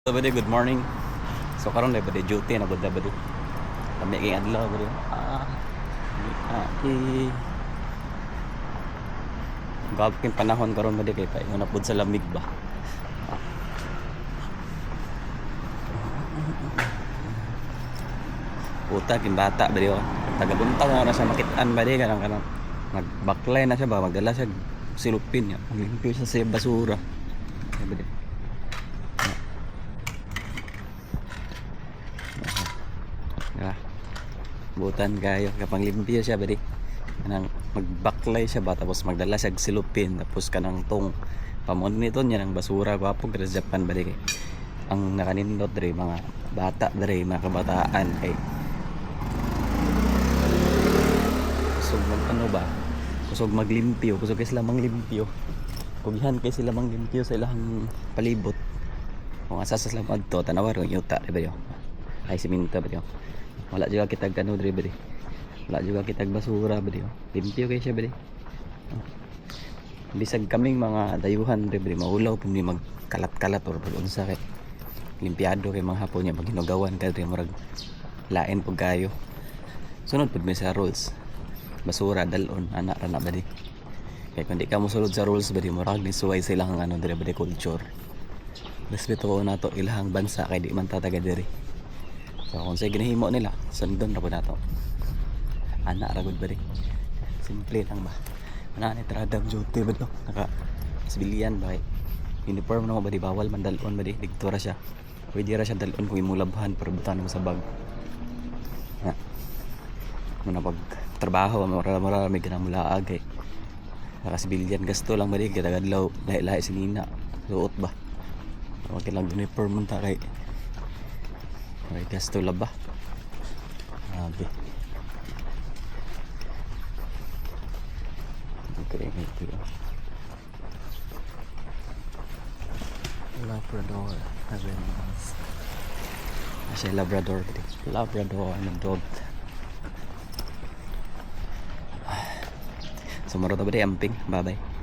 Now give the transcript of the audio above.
Bade, good morning. So karon na bade duty na bade bade. Kami kay adlaw bade. Gabking panahon karon bade kay paingon na pud sa lamig ba. Puta kin bata bade oh. Tagabuntang na siya makit-an bade kanang magbaklay na siya ba magdala siya silupin niya. Maglimpyo siya sa basura. Bade. Butan kayo kapang limpyo siya badi kanang magbaklay siya ba tapos magdala siya silupin tapos kanang tong pamon nito niya ng basura gwapo sa Japan badi kay ang nakanindot dre mga bata dre mga kabataan kay kusog mag ano ba kusog maglimpyo kusog kay sila manglimpyo kugihan kay sila manglimpyo sa ilang palibot kung asa sa sila adto tanawar yung yuta diba yo ay siminto ba yo. Wala juga kita gano dre bade. Wala juga kita basura bade. Limpyo kay siya bade. Bisag kaming mga dayuhan dre bade maulaw pud ni magkalat-kalat or pud unsa kay limpyado kay mga hapon niya maginugawan ka dre murag lain pud kayo. Sunod pud mi sa rules. Basura dalon anak ra na bade. Kay kun di ka mosulod sa rules bade murag ni suway silang ano dre bade culture. Respeto ko nato ilahang bansa kay di man ta taga diri. So kung sa ginahimo nila, sundon na po na ito. Anak ragod ba rin? Simple lang ba? Anak ni Tradam duty ba ito? Naka-sibilian ba? Uniform na mo ba di? Bawal man dalon ba di? Digtura siya. Pwede ra siya dalon kung imulabhan para butan mo sa bag. Muna pag trabaho, marami ka na mulaag eh. Naka-sibilian gasto lang ba di? Kita gadlaw, lahi-lahi sinina. Suot ba? Huwag lang uniform man ta kay ay gasto laba. Grabe. Okay, ito. Labrador. Asya Labrador. Labrador ng dog. Sumuro to ba di amping? Bye-bye.